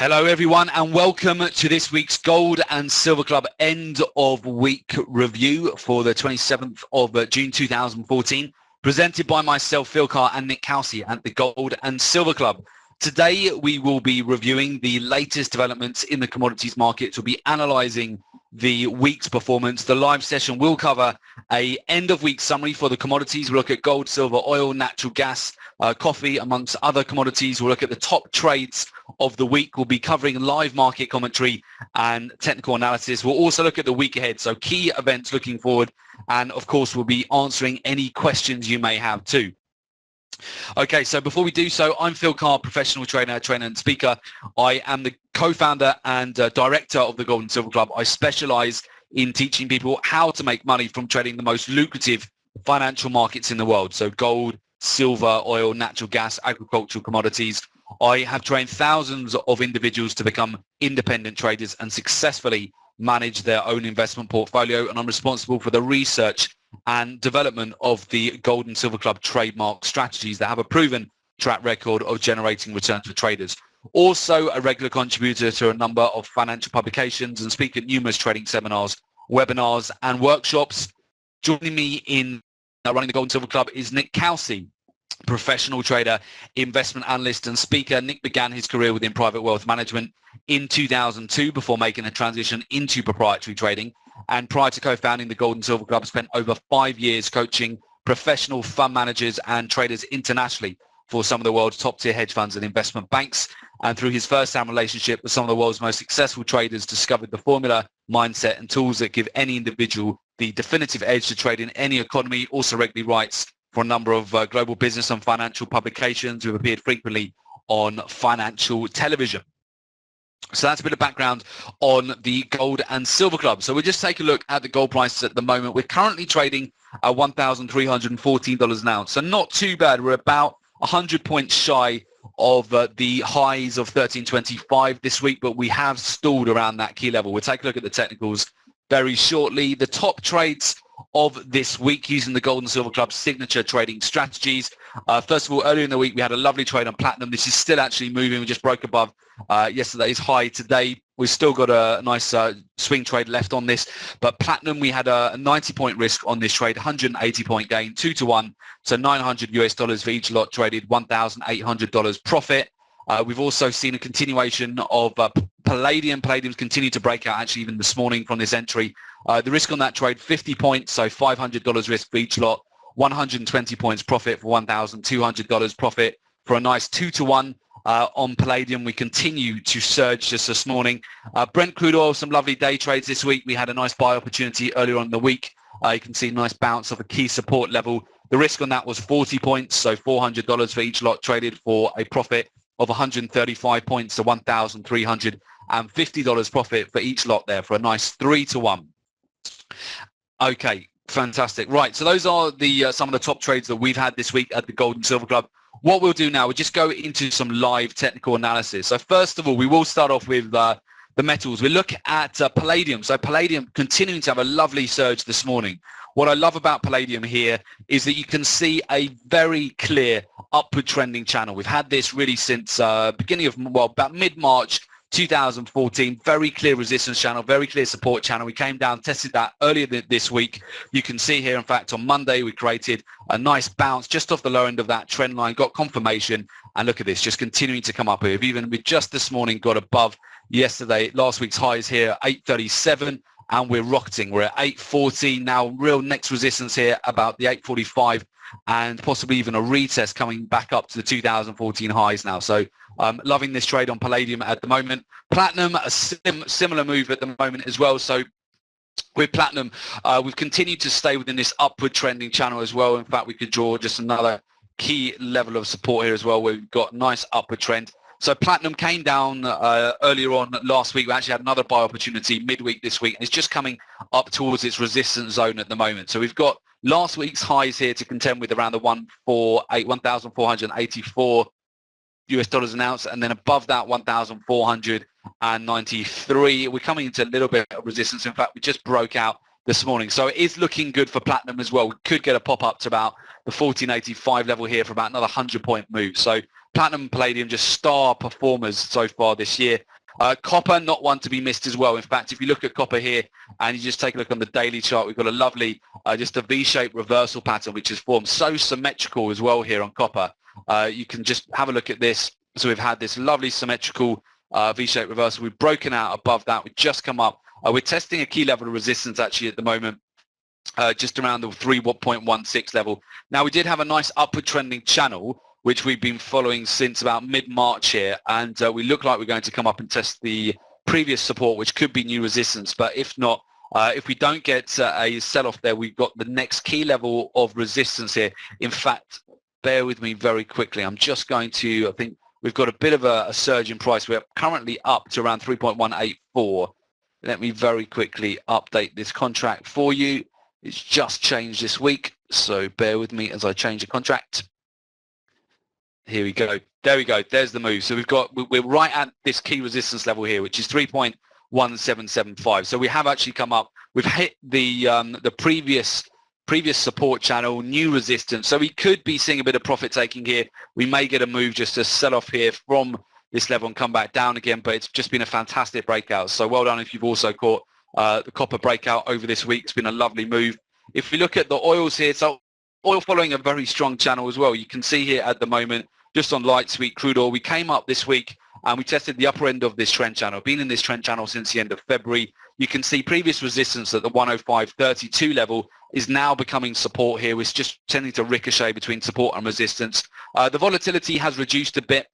Hello everyone and welcome to this week's Gold and Silver Club end of week review for the 27th of June 2014, presented by myself, Phil Carr, and Nick Housey at the Gold and Silver Club. Today we will be reviewing the latest developments in the commodities markets. We'll be analysing the week's performance. The live session will cover a end of week summary for the commodities. We'll look at gold, silver, oil, natural gas, coffee, amongst other commodities. We'll look at the top trades of the week. We'll be covering live market commentary and technical analysis. We'll also look at the week ahead, so key events looking forward, and of course we'll be answering any questions you may have too. Okay, so before we do so, I'm Phil Carr, professional trainer and speaker. I am the co-founder and director of the Gold and Silver Club. I specialize in teaching people how to make money from trading the most lucrative financial markets in the world. So gold, silver, oil, natural gas, agricultural commodities. I have trained thousands of individuals to become independent traders and successfully manage their own investment portfolio, and I'm responsible for the research and development of the Gold and Silver Club trademark strategies that have a proven track record of generating returns for traders. Also a regular contributor to a number of financial publications and speak at numerous trading seminars, webinars and workshops. Joining me in running the Gold and Silver Club is Nick Housey, professional trader, investment analyst and speaker. Nick began his career within private wealth management in 2002 before making a transition into proprietary trading. And prior to co-founding the Gold and Silver Club, spent over 5 years coaching professional fund managers and traders internationally for some of the world's top-tier hedge funds and investment banks. And through his first-hand relationship with some of the world's most successful traders, discovered the formula, mindset and tools that give any individual the definitive edge to trade in any economy. Also regularly writes for a number of global business and financial publications who have appeared frequently on financial television. So that's a bit of background on the Gold and Silver Club. So we'll just take a look at the gold prices at the moment. We're currently trading at $1,314 an ounce. So not too bad. We're about 100 points shy of the highs of 1325 this week, but we have stalled around that key level. We'll take a look at the technicals very shortly. The top trades of this week using the Gold and Silver Club signature trading strategies. First of all, earlier in the week, we had a lovely trade on platinum. This is still actually moving. We just broke above yesterday's high. Today, we've still got a nice swing trade left on this. But platinum, we had a 90-point risk on this trade, 180-point gain, 2-1. So $900 for each lot traded, $1,800 profit. We've also seen a continuation of palladium. Palladium's continued to break out actually even this morning from this entry. The risk on that trade, 50 points, so $500 risk for each lot, 120 points profit for $1,200 profit for a nice 2-1 on palladium. We continue to surge just this morning. Brent crude oil, some lovely day trades this week. We had a nice buy opportunity earlier on in the week. You can see a nice bounce off a key support level. The risk on that was 40 points, so $400 for each lot traded for a profit of 135 points to $1,350 profit for each lot there for a nice 3-1. Okay, fantastic. Right, so those are the some of the top trades that we've had this week at the Gold and Silver Club. What we'll do now, we'll just go into some live technical analysis. So first of all, we will start off with the metals. We look at palladium. So palladium continuing to have a lovely surge this morning. What I love about palladium here is that you can see a very clear upward trending channel. We've had this really since beginning of, well, about mid-March 2014, very clear resistance channel, very clear support channel. We came down, tested that earlier this week. You can see here, in fact, on Monday, we created a nice bounce just off the low end of that trend line, got confirmation, and look at this, just continuing to come up here. We just this morning got above last week's highs here, 837, and we're rocketing. We're at 814 now. Real next resistance here about the 845, and possibly even a retest coming back up to the 2014 highs now. So loving this trade on palladium at the moment. Platinum, a similar move at the moment as well. So with platinum, we've continued to stay within this upward trending channel as well. In fact, we could draw just another key level of support here as well, where we've got nice upward trend. So platinum came down earlier on last week. We actually had another buy opportunity midweek this week, and it's just coming up towards its resistance zone at the moment. So we've got last week's highs here to contend with around the 1,484 US dollars an ounce, and then above that 1,493. We're coming into a little bit of resistance. In fact, we just broke out this morning. So it is looking good for platinum as well. We could get a pop up to about the 1485 level here for about another 100-point move. So platinum and palladium, just star performers so far this year. Copper, not one to be missed as well. In fact, if you look at copper here and you just take a look on the daily chart, we've got a lovely, just a V-shaped reversal pattern, which has formed so symmetrical as well here on copper. You can just have a look at this. So we've had this lovely symmetrical V-shaped reversal. We've broken out above that. We've just come up. We're testing a key level of resistance actually at the moment, just around the 3.16 level. Now, we did have a nice upward trending channel, which we've been following since about mid-March here, and we look like we're going to come up and test the previous support, which could be new resistance. But if not, if we don't get a sell-off there, we've got the next key level of resistance here. In fact, bear with me very quickly. I'm just going to, I think we've got a bit of a surge in price. We're currently up to around 3.184. Let me very quickly update this contract for you. It's just changed this week, so bear with me as I change the contract. Here we go. There we go. There's the move. So we're right at this key resistance level here, which is 3.1775. So we have actually come up. We've hit the previous support channel, new resistance. So we could be seeing a bit of profit taking here. We may get a move just to sell off here from this level and come back down again, but it's just been a fantastic breakout. So well done if you've also caught the copper breakout over this week. It's been a lovely move. If we look at the oils here, so oil following a very strong channel as well. You can see here at the moment, just on light sweet crude oil, we came up this week and we tested the upper end of this trend channel. Been in this trend channel since the end of February. You can see previous resistance at the 105.32 level is now becoming support here. It's just tending to ricochet between support and resistance. The volatility has reduced a bit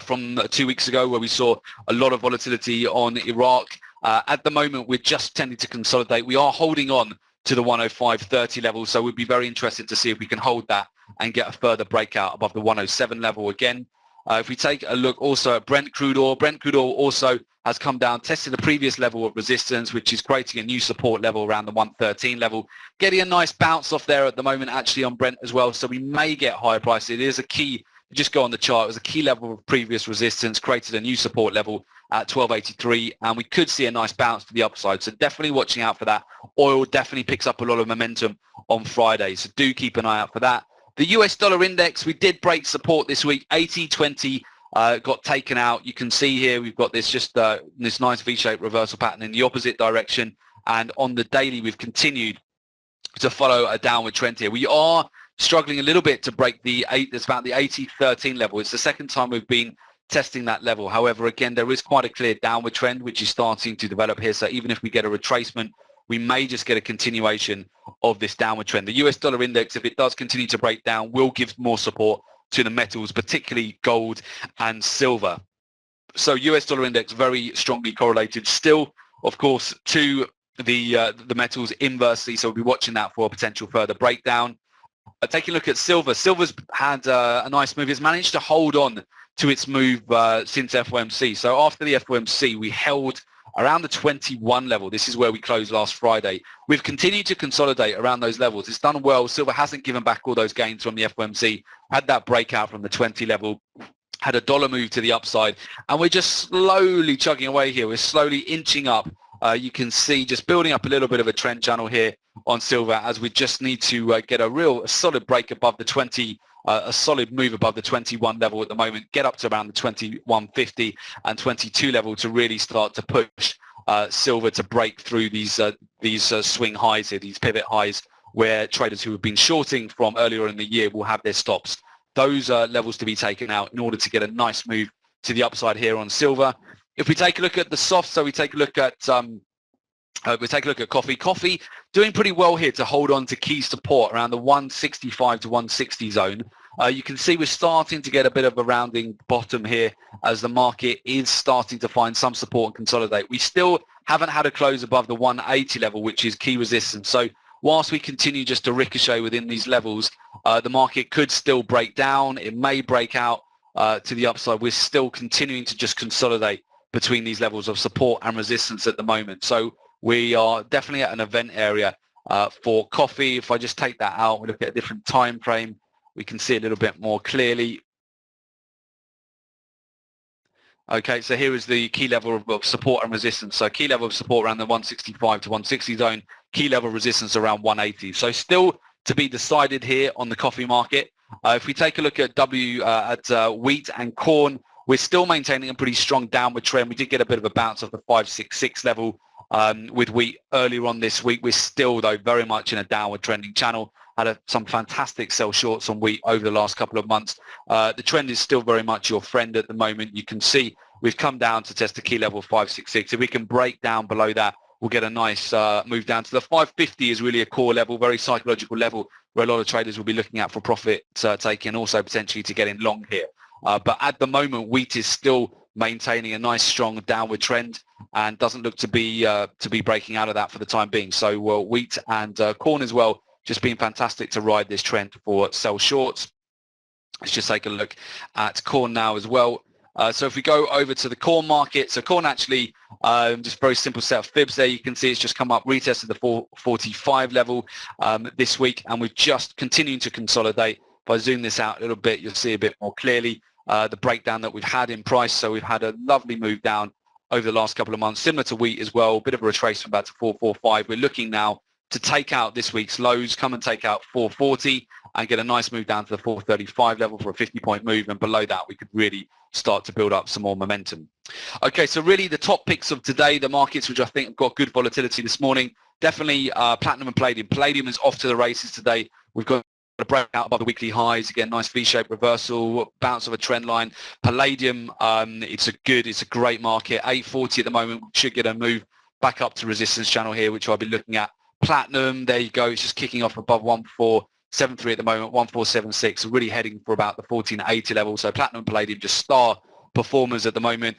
from 2 weeks ago, where we saw a lot of volatility on Iraq. At the moment, we're just tending to consolidate. We are holding on to the 105.30 level, so we'd be very interested to see if we can hold that and get a further breakout above the 107 level again. If we take a look also at Brent crude oil also has come down, tested the previous level of resistance, which is creating a new support level around the 113 level. Getting a nice bounce off there at the moment actually on Brent as well, so we may get higher prices. It is a key, just go on the chart, it was a key level of previous resistance, created a new support level at 1283, and we could see a nice bounce to the upside. So definitely watching out for that. Oil definitely picks up a lot of momentum on Friday, so do keep an eye out for that. The US dollar index, we did break support this week. 80.20 got taken out. You can see here we've got this just this nice V-shaped reversal pattern in the opposite direction, and on the daily we've continued to follow a downward trend here. We are struggling a little bit to break the it's about the 80.13 level. It's the second time we've been testing that level. However, again, there is quite a clear downward trend which is starting to develop here. So even if we get a retracement, we may just get a continuation of this downward trend. The US dollar index, if it does continue to break down, will give more support to the metals, particularly gold and silver. So US dollar index very strongly correlated still, of course, to the metals inversely. So we'll be watching that for a potential further breakdown. Taking a look at silver. Silver's had a nice move. It's managed to hold on to its move since FOMC. So after the FOMC, we held around the 21 level. This is where we closed last Friday. We've continued to consolidate around those levels. It's done well. Silver hasn't given back all those gains from the FOMC. Had that breakout from the 20 level. Had a dollar move to the upside. And we're just slowly chugging away here. We're slowly inching up. You can see just building up a little bit of a trend channel here on silver, as we just need to get a solid break above the 20, a solid move above the 21 level at the moment, get up to around the 21.50 and 22 level to really start to push silver to break through these swing highs here, these pivot highs, where traders who have been shorting from earlier in the year will have their stops. Those levels to be taken out in order to get a nice move to the upside here on silver. If we take a look at the soft, so we take a look at coffee. Coffee doing pretty well here to hold on to key support around the 165 to 160 zone. You can see we're starting to get a bit of a rounding bottom here as the market is starting to find some support and consolidate. We still haven't had a close above the 180 level, which is key resistance. So whilst we continue just to ricochet within these levels, the market could still break down. It may break out to the upside. We're still continuing to just consolidate between these levels of support and resistance at the moment. So we are definitely at an event area for coffee. If I just take that out, we look at a different time frame, we can see a little bit more clearly. Okay, so here is the key level of support and resistance. So key level of support around the 165 to 160 zone, key level of resistance around 180. So still to be decided here on the coffee market. If we take a look at wheat and corn, we're still maintaining a pretty strong downward trend. We did get a bit of a bounce off the 566 level with wheat earlier on this week. We're still, though, very much in a downward trending channel. Had some fantastic sell shorts on wheat over the last couple of months. The trend is still very much your friend at the moment. You can see we've come down to test the key level 566. If we can break down below that, we'll get a nice move down to the 550 is really a core level, very psychological level where a lot of traders will be looking at for profit taking and also potentially to get in long here. But at the moment, wheat is still maintaining a nice strong downward trend and doesn't look to be breaking out of that for the time being. So wheat and corn as well, just being fantastic to ride this trend for sell shorts. Let's just take a look at corn now as well. So if we go over to the corn market, so corn actually, just very simple set of fibs there. You can see it's just come up, retested the 445 level this week, and we've just continuing to consolidate. If I zoom this out a little bit, you'll see a bit more clearly the breakdown that we've had in price. So we've had a lovely move down over the last couple of months, similar to wheat as well, a bit of a retracement back to 445. We're looking now to take out this week's lows, come and take out 440 and get a nice move down to the 435 level for a 50-point move, and below that we could really start to build up some more momentum. Okay, so really the top picks of today, the markets which I think have got good volatility this morning, definitely platinum and palladium. Palladium is off to the races today. We've got a breakout above the weekly highs, again nice V-shaped reversal, bounce of a trend line. Palladium, it's a great market. 840 at the moment, we should get a move back up to resistance channel here, which I'll be looking at. Platinum, there you go, it's just kicking off above 1473 at the moment, 1476, really heading for about the 1480 level. So platinum and palladium just star performers at the moment.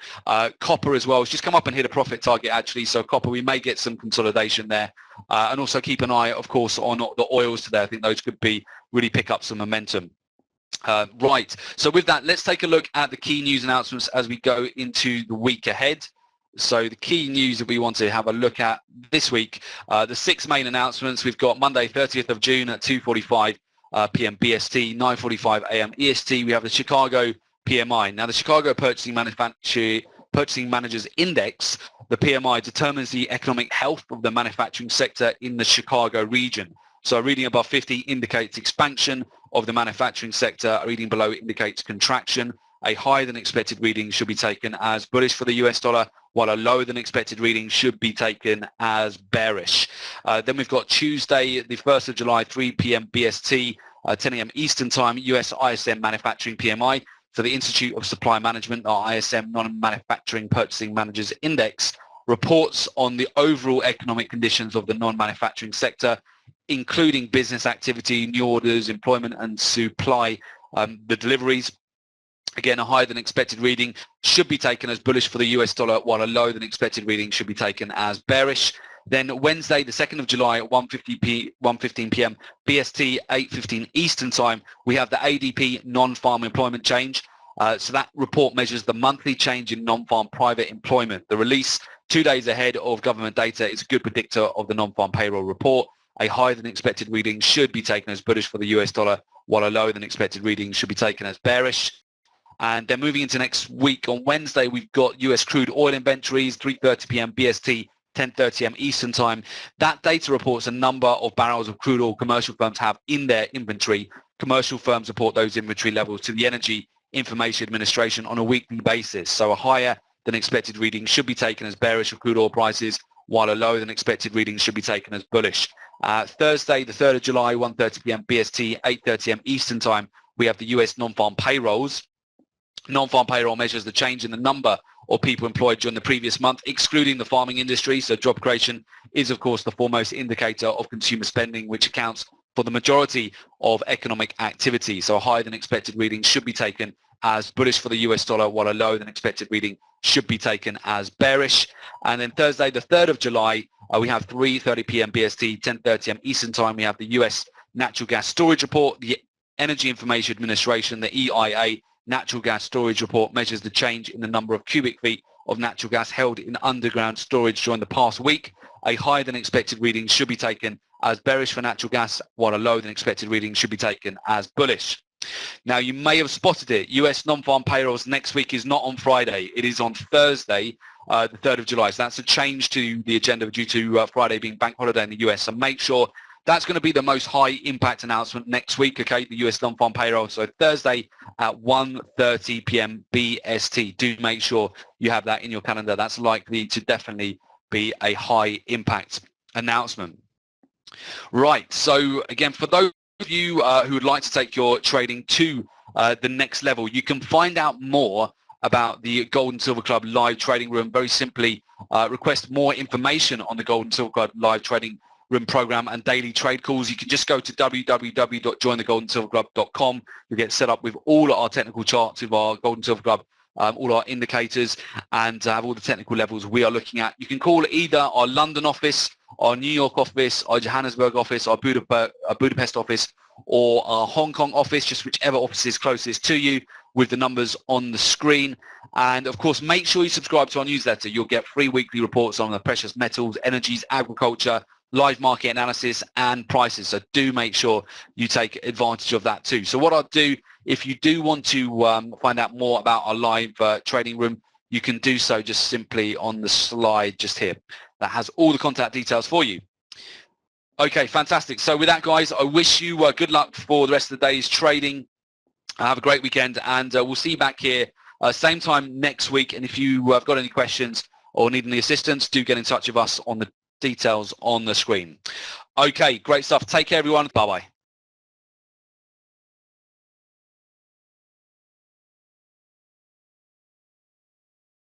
Copper as well, it's just come up and hit a profit target actually. So copper, we may get some consolidation there. And also keep an eye, of course, on the oils today. I think those could be really pick up some momentum. Right, so with that, let's take a look at the key news announcements as we go into the week ahead. So the key news that we want to have a look at this week, the 6 main announcements. We've got Monday, 30th of June at 2:45 p.m. BST, 9:45 a.m. EST. We have the Chicago PMI. Now, the Chicago Purchasing Managers Index, the PMI, determines the economic health of the manufacturing sector in the Chicago region. So a reading above 50 indicates expansion of the manufacturing sector. A reading below indicates contraction. A higher than expected reading should be taken as bullish for the US dollar, while a lower than expected reading should be taken as bearish. Then we've got Tuesday, the 1st of July, 3 p.m. BST, 10 a.m. Eastern Time, US ISM Manufacturing PMI. So the Institute of Supply Management, or ISM Non-Manufacturing Purchasing Managers Index, reports on the overall economic conditions of the non-manufacturing sector, including business activity, new orders, employment and supply, the deliveries. Again, a higher than expected reading should be taken as bullish for the US dollar, while a lower than expected reading should be taken as bearish. Then Wednesday, the 2nd of July at 1:15 p.m. BST, 8:15 Eastern Time, we have the ADP non-farm employment change. So that report measures the monthly change in non-farm private employment. The release 2 days ahead of government data is a good predictor of the non-farm payroll report. A higher than expected reading should be taken as bullish for the US dollar, while a lower than expected reading should be taken as bearish. And then moving into next week, on Wednesday, we've got US crude oil inventories, 3:30 p.m. BST, 10:30 a.m. Eastern Time. That data reports a number of barrels of crude oil commercial firms have in their inventory. Commercial firms report those inventory levels to the Energy Information Administration on a weekly basis. So a higher than expected reading should be taken as bearish for crude oil prices, while a lower than expected reading should be taken as bullish. Thursday, the 3rd of July, 1:30 p.m. BST, 8:30 a.m. Eastern Time, we have the US non-farm payrolls. Non-farm payroll measures the change in the number of people employed during the previous month, excluding the farming industry. So job creation is, of course, the foremost indicator of consumer spending, which accounts for the majority of economic activity. So a higher than expected reading should be taken as bullish for the US dollar, while a lower than expected reading should be taken as bearish. And then Thursday, the 3rd of July, we have 3:30 p.m. BST, 10:30 a.m. Eastern Time. We have the US natural gas storage report. The Energy Information Administration, the EIA, natural gas storage report measures the change in the number of cubic feet of natural gas held in underground storage during the past week. A higher than expected reading should be taken as bearish for natural gas, while a lower than expected reading should be taken as bullish. Now, you may have spotted it. US non-farm payrolls next week is not on Friday. It is on Thursday, the 3rd of July. So that's a change to the agenda due to Friday being bank holiday in the US. So make sure That's going to be the most high impact announcement next week, okay, the US non-farm payroll. So Thursday at 1:30 p.m. BST. Do make sure you have that in your calendar. That's likely to definitely be a high impact announcement. Right, so again, for those of you who would like to take your trading to the next level, you can find out more about the Gold and Silver Club live trading room. Very simply, request more information on the Gold and Silver Club live trading room program and daily trade calls. You can just go to www.jointhegoldandsilverclub.com. You'll get set up with all our technical charts with our Gold and Silver Club, all our indicators, and have all the technical levels we are looking at. You can call either our London office, our New York office, our Johannesburg office, our Budapest office, or our Hong Kong office, just whichever office is closest to you, with the numbers on the screen. And of course, make sure you subscribe to our newsletter. You'll get free weekly reports on the precious metals, energies, agriculture, live market analysis, and prices. So do make sure you take advantage of that too. So what I'll do, if you do want to find out more about our live trading room, you can do so just simply on the slide just here. That has all the contact details for you. Okay, fantastic. So with that, guys, I wish you good luck for the rest of the day's trading. Have a great weekend, and we'll see you back here same time next week. And if you have got any questions or need any assistance, do get in touch with us on the details on the screen. Okay, great stuff. Take care, everyone. Bye-bye.